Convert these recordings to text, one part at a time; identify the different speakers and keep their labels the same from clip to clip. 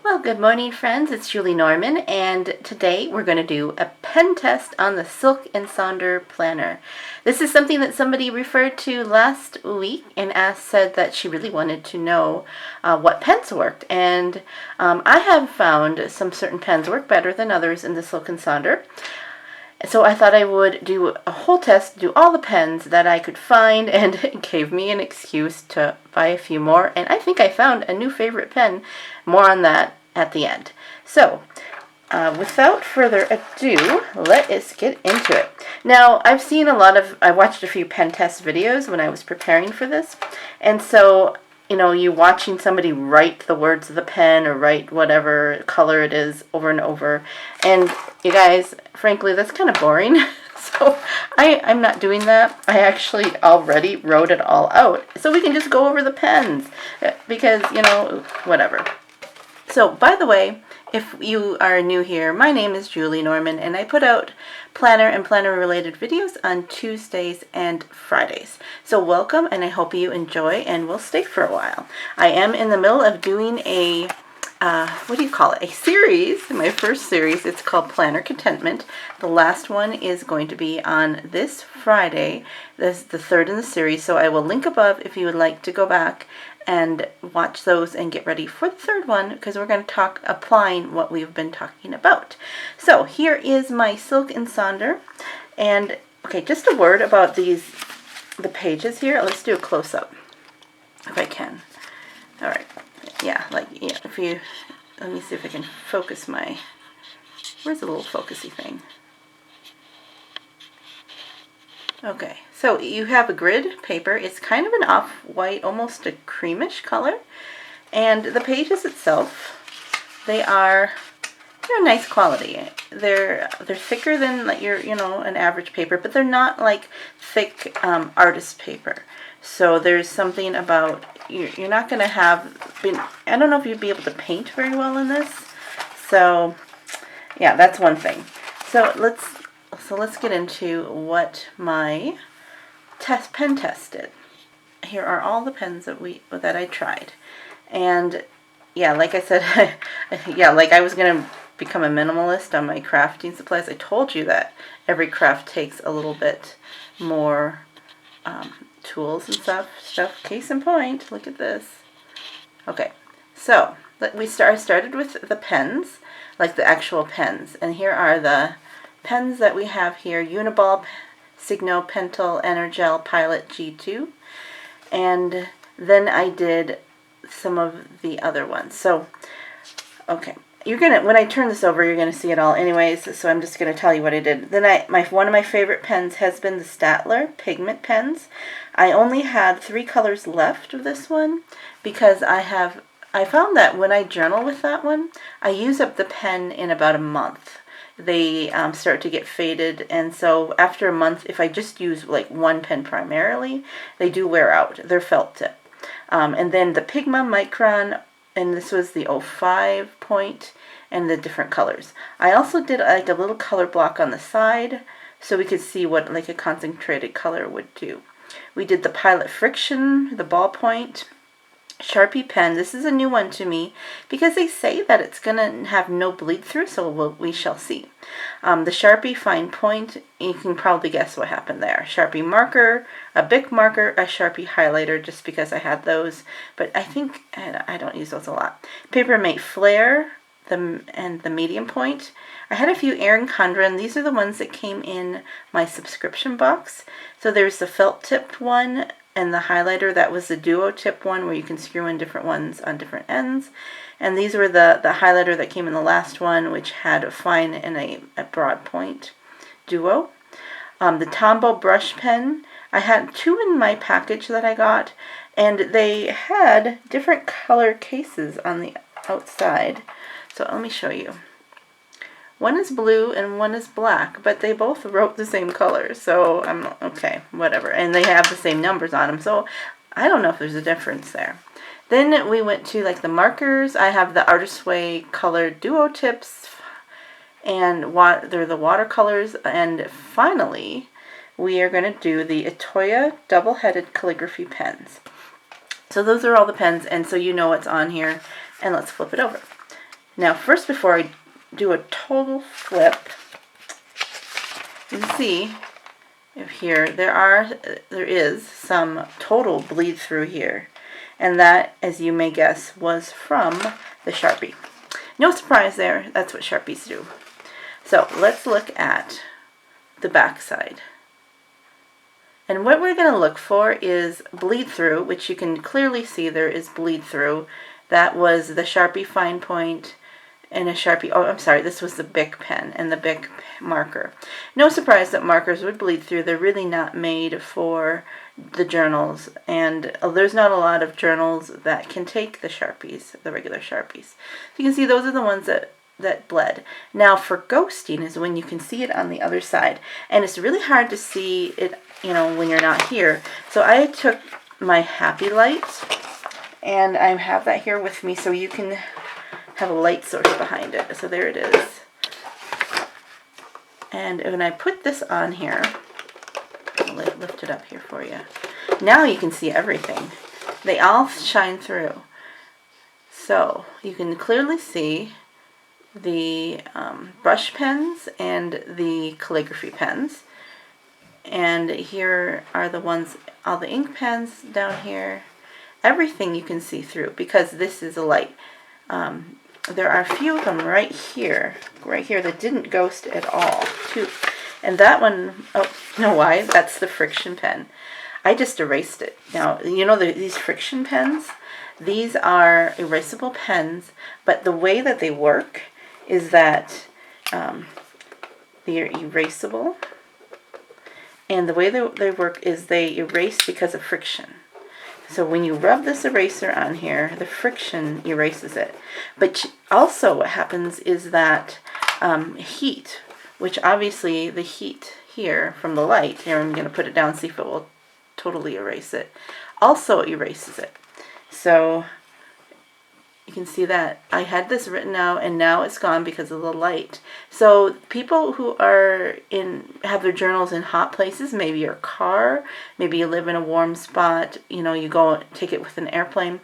Speaker 1: Well, good morning, friends. It's Julie Norman, and today we're going to do a pen test on the Silk and Sonder planner. This is something that somebody referred to last week and said that she really wanted to know what pens worked. And I have found some certain pens work better than others in the Silk and Sonder. So I thought I would do a whole test, do all the pens that I could find, and it gave me an excuse to buy a few more. And I think I found a new favorite pen. More on that at the end. So, without further ado, let us get into it. Now, I watched a few pen test videos when I was preparing for this, and so, you watching somebody write the words of the pen or write whatever color it is over and over, and you guys, frankly, that's kind of boring. So I'm not doing that. I actually already wrote it all out, so we can just go over the pens, because, whatever. So, by the way, if you are new here, my name is Julie Norman, and I put out planner and planner-related videos on Tuesdays and Fridays. So welcome, and I hope you enjoy, and will stay for a while. I am in the middle of doing a series, my first series. It's called Planner Contentment. The last one is going to be on this Friday. This is the third in the series, so I will link above if you would like to go back and watch those and get ready for the third one, because we're going to talk applying what we've been talking about. So here is my Silk and Sonder, and okay, just a word about the pages here. Let's do a close-up if I can. All right, let me see if I can focus where's the little focusy thing? Okay, so you have a grid paper. It's kind of an off-white, almost a creamish color. And the pages itself, they're nice quality. They're thicker than like an average paper, but they're not like thick artist paper. So there's something about, you're not going to I don't know if you'd be able to paint very well in this. So yeah, that's one thing. So let's get into what my pen test did. Here are all the pens that I tried. And yeah, like I said, like I was going to become a minimalist on my crafting supplies. I told you that every craft takes a little bit more tools and stuff. Case in point, look at this. Okay, so I started with the pens, like the actual pens. And here are the pens that we have here: Uniball, Signo, Pentel, Energel, Pilot G2. And then I did some of the other ones. So, okay, when I turn this over, you're gonna see it all anyways, so I'm just gonna tell you what I did. Then one of my favorite pens has been the Staedtler Pigment pens. I only had 3 colors left of this one, because I found that when I journal with that one, I use up the pen in about a month. They start to get faded, and so after a month, if I just use like one pen primarily, they do wear out. They're felt tip. And then the Pigma Micron, and this was the 05 point, and the different colors. I also did like a little color block on the side, so we could see what like a concentrated color would do. We did the Pilot Friction, the ballpoint, Sharpie Pen. This is a new one to me, because they say that it's going to have no bleed through, so we shall see. The Sharpie Fine Point, you can probably guess what happened there. Sharpie Marker, a Bic Marker, a Sharpie Highlighter, just because I had those, but I think I don't use those a lot. Papermate Flare, and the Medium Point. I had a few Erin Condren. These are the ones that came in my subscription box. So there's the felt tipped one, and the highlighter, that was the duo tip one, where you can screw in different ones on different ends. And these were the highlighter that came in the last one, which had a fine and a broad point duo. The Tombow Brush Pen, I had 2 in my package that I got, and they had different color cases on the outside. So let me show you. One is blue and one is black, but they both wrote the same color, so I'm okay, whatever. And they have the same numbers on them, so I don't know if there's a difference there. Then we went to like the markers. I have the Artist's Way colored duo tips, and they're the watercolors. And finally, we are going to do the Itoya double-headed calligraphy pens. So those are all the pens, and so you know what's on here. And let's flip it over. Now first, before I do a total flip, you can see here there is some total bleed through here, and that, as you may guess, was from the Sharpie. No surprise there, that's what Sharpies do. So let's look at the back side. And what we're going to look for is bleed through, which you can clearly see there is bleed through. That was the Sharpie fine point and a Sharpie, oh I'm sorry, this was the Bic pen and the Bic marker. No surprise that markers would bleed through. They're really not made for the journals, and there's not a lot of journals that can take the Sharpies, the regular Sharpies. So you can see those are the ones that bled. Now for ghosting is when you can see it on the other side, and it's really hard to see it, you know, when you're not here. So I took my Happy Light, and I have that here with me so you can have a light source behind it. So there it is. And when I put this on here, I'll lift it up here for you. Now you can see everything. They all shine through. So you can clearly see the brush pens and the calligraphy pens. And here are the ones, all the ink pens down here. Everything you can see through because this is a light. There are a few of them right here that didn't ghost at all, too. And that one, oh, you know why? That's the friction pen. I just erased it. Now, you know these friction pens? These are erasable pens, but the way that they work is that they're erasable. And the way they work is they erase because of friction. So when you rub this eraser on here, the friction erases it. But also what happens is that heat, which obviously the heat here from the light, here I'm going to put it down, see if it will totally erase it, also erases it. So you can see that I had this written out and now it's gone because of the light. So people who have their journals in hot places, maybe your car, maybe you live in a warm spot, you know, you go take it with an airplane,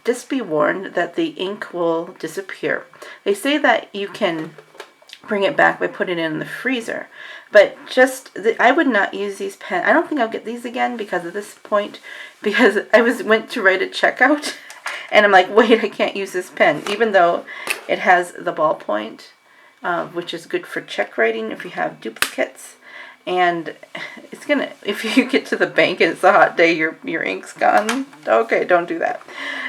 Speaker 1: just be warned that the ink will disappear. They say that you can bring it back by putting it in the freezer, but I would not use these pens. I don't think I'll get these again because of this point, because I went to write a checkout and I'm like, wait, I can't use this pen, even though it has the ballpoint, which is good for check writing if you have duplicates. And it's gonna, if you get to the bank and it's a hot day, your ink's gone. Okay, don't do that.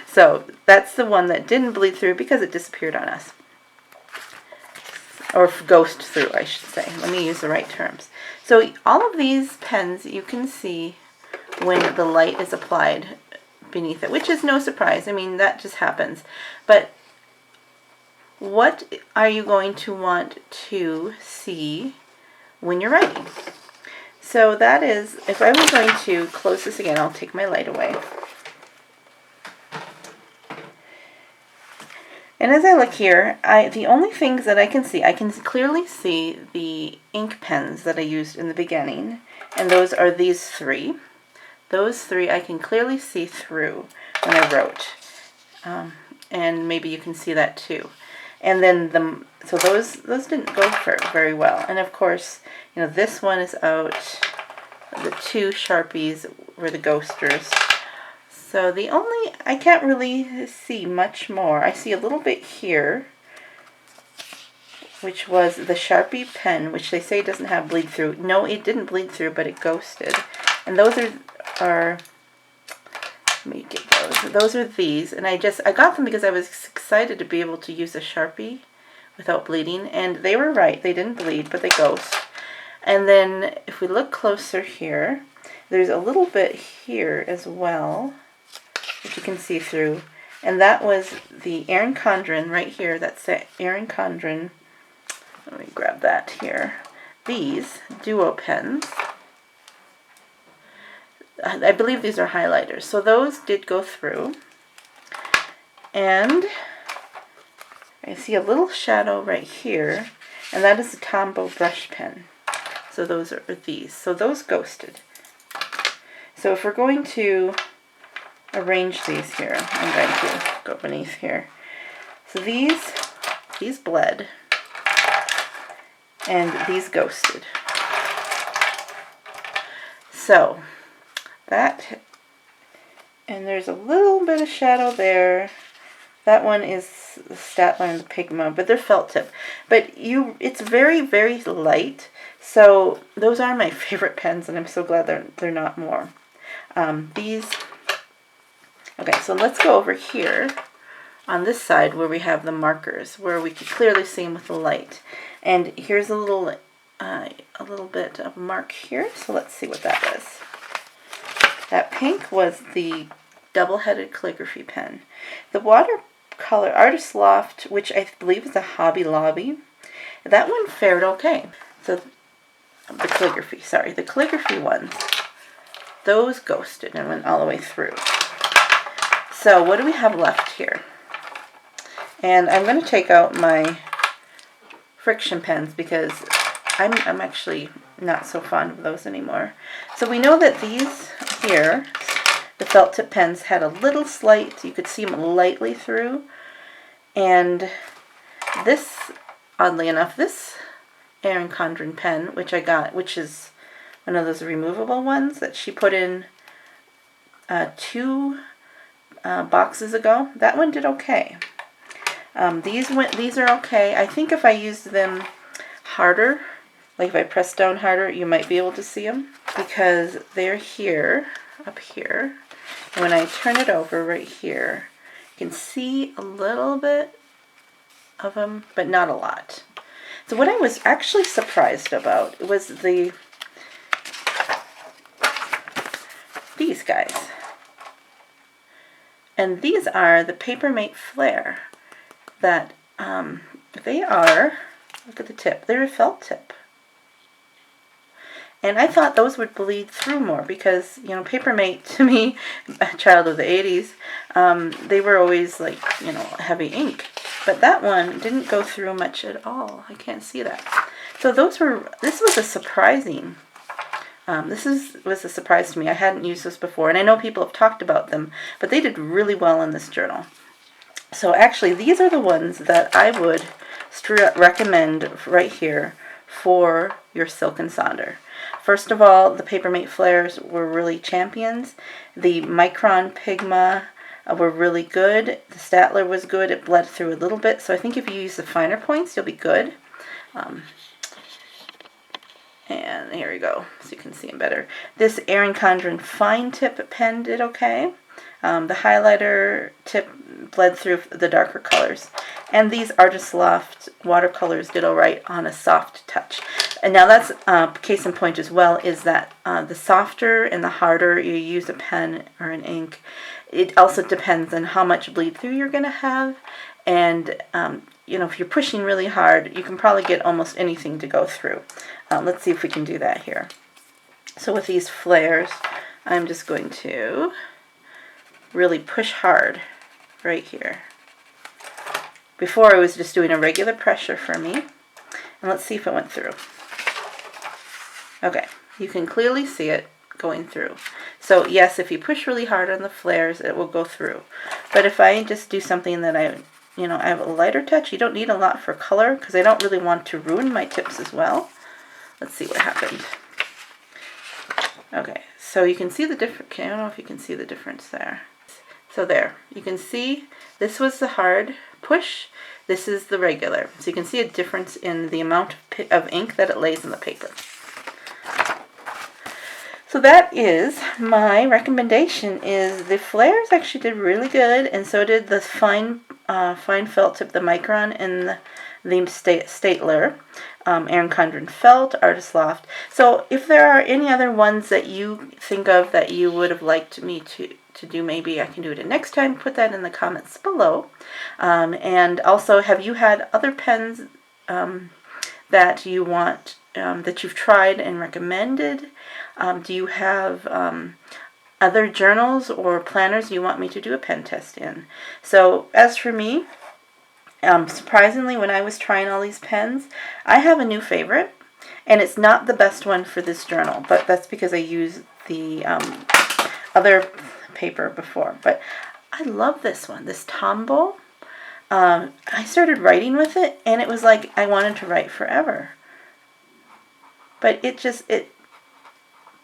Speaker 1: So that's the one that didn't bleed through because it disappeared on us. Or ghost through, I should say. Let me use the right terms. So all of these pens you can see when the light is applied beneath it, which is no surprise. I mean, that just happens. But what are you going to want to see when you're writing? So that is, if I was going to close this again, I'll take my light away. And as I look here, the only things that I can clearly see the ink pens that I used in the beginning, and those are these three. Those three I can clearly see through when I wrote, and maybe you can see that too. And then so those didn't go for very well. And of course, you know, this one is out. The two Sharpies were the ghosters. So I can't really see much more. I see a little bit here, which was the Sharpie pen, which they say doesn't have bleed through. No, it didn't bleed through, but it ghosted. And those are let me get those. Those are these, and I got them because I was excited to be able to use a Sharpie without bleeding, and they were right. They didn't bleed, but they ghost. And then if we look closer here, there's a little bit here as well, which you can see through, and that was the Erin Condren right here. That's the Erin Condren. Let me grab that here. These duo pens. I believe these are highlighters. So those did go through. And I see a little shadow right here, and that is the Tombow Brush Pen. So those are these. So those ghosted. So if we're going to arrange these here, I'm going to go beneath here. So these these bled, and these ghosted. So that, and there's a little bit of shadow there. That one is the Staedtler and the Pigma, but they're felt tip. But it's very, very light. So those are my favorite pens, and I'm so glad they're not more. These. Okay, so let's go over here on this side where we have the markers, where we can clearly see them with the light. And here's a little bit of mark here. So let's see what that is. That pink was the double-headed calligraphy pen. The watercolor Artist Loft, which I believe is a Hobby Lobby, that one fared okay. So the calligraphy ones, those ghosted and went all the way through. So what do we have left here? And I'm going to take out my friction pens because I'm actually not so fond of those anymore. So we know that these here, the felt tip pens, had a little slight, you could see them lightly through. And this, oddly enough, this Erin Condren pen, which I got, which is one of those removable ones that she put in 2 boxes ago, that one did okay. These are okay. I think if I used them harder, like if I press down harder, you might be able to see them because they're here, up here. And when I turn it over right here, you can see a little bit of them, but not a lot. So what I was actually surprised about was these guys. And these are the Papermate Flare that they are, look at the tip, they're a felt tip. And I thought those would bleed through more because, you know, Papermate, to me, a child of the 80s, they were always like, you know, heavy ink. But that one didn't go through much at all. I can't see that. So this was a surprising, was a surprise to me. I hadn't used this before, and I know people have talked about them, but they did really well in this journal. So actually, these are the ones that I would recommend right here for your Silk and Sonder. First of all, the Papermate Flares were really champions. The Micron Pigma were really good. The Staedtler was good. It bled through a little bit. So I think if you use the finer points, you'll be good. And here we go, so you can see them better. This Erin Condren Fine Tip pen did okay. The highlighter tip bled through the darker colors. And these Artist Loft watercolors did alright on a soft touch. And now that's case in point as well, is that the softer and the harder you use a pen or an ink, it also depends on how much bleed through you're going to have. And you know, if you're pushing really hard, you can probably get almost anything to go through. Let's see if we can do that here. So with these flares, I'm just going to really push hard right here. Before I was just doing a regular pressure for me. And let's see if it went through. Okay, you can clearly see it going through. So yes, if you push really hard on the flares, it will go through. But if I just do something that I have a lighter touch, you don't need a lot for color because I don't really want to ruin my tips as well. Let's see what happened. Okay, so you can see the difference. I don't know if you can see the difference there. So there, you can see this was the hard push, this is the regular. So you can see a difference in the amount of ink that it lays in the paper. So that is my recommendation. Is the flares actually did really good, and so did the fine felt tip, the Micron, and the Staedtler, Erin Condren Felt, Artist Loft. So if there are any other ones that you think of that you would have liked me to do, maybe I can do it next time. Put that in the comments below. And also, have you had other pens that you want, that you've tried and recommended? Do you have other journals or planners you want me to do a pen test in? So as for me, surprisingly, when I was trying all these pens, I have a new favorite, and it's not the best one for this journal, but that's because I use the other paper before. But I love this one, this Tombow I started writing with it, and it was like I wanted to write forever. But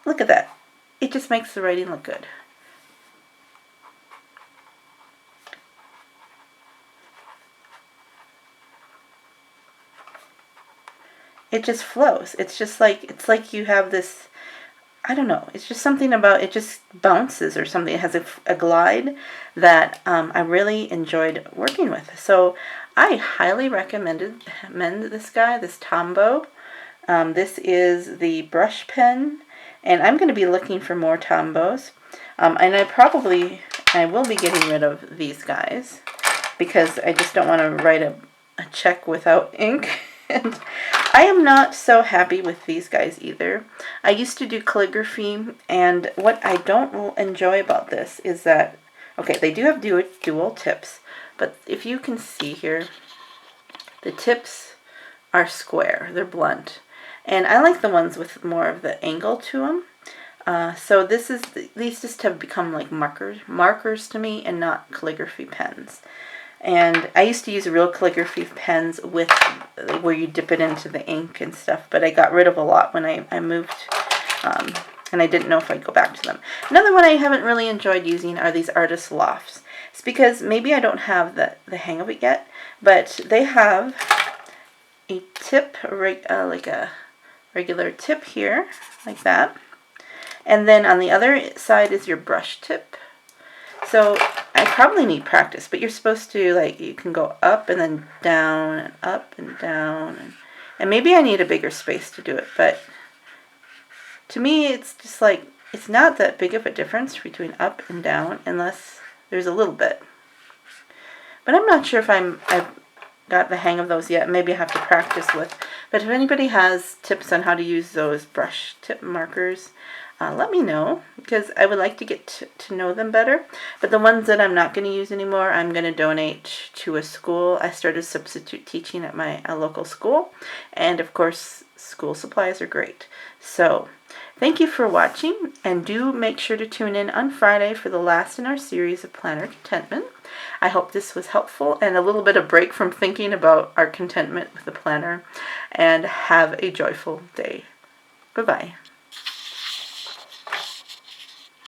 Speaker 1: look at that. It just makes the writing look good. It just flows. It's like you have this, I don't know, it's just something about it just bounces or something. It has a glide that I really enjoyed working with. So I highly recommend this guy, this Tombow. This is the brush pen, and I'm going to be looking for more Tombows. And I will be getting rid of these guys because I just don't want to write a check without ink. And I am not so happy with these guys either. I used to do calligraphy, and what I don't enjoy about this is that, okay, they do have dual tips, but if you can see here, the tips are square, they're blunt. And I like the ones with more of the angle to them. So these just have become like markers to me and not calligraphy pens. And I used to use real calligraphy pens with where you dip it into the ink and stuff, but I got rid of a lot when I moved, and I didn't know if I'd go back to them. Another one I haven't really enjoyed using are these artist Lofts. It's because maybe I don't have the hang of it yet, but they have a tip, like a regular tip here, like that. And then on the other side is your brush tip. So I probably need practice, but you're supposed to, like, you can go up and then down and up and down. And maybe I need a bigger space to do it, but to me it's just like, it's not that big of a difference between up and down unless there's a little bit. But I'm not sure if I've got the hang of those yet. Maybe I have to practice with. But if anybody has tips on how to use those brush tip markers, let me know, because I would like to get to know them better. But the ones that I'm not going to use anymore, I'm going to donate to a school. I started substitute teaching at my local school, and of course school supplies are great. So thank you for watching, and do make sure to tune in on Friday for the last in our series of planner contentment. I hope this was helpful and a little bit of break from thinking about our contentment with the planner, and have a joyful day. Bye-bye.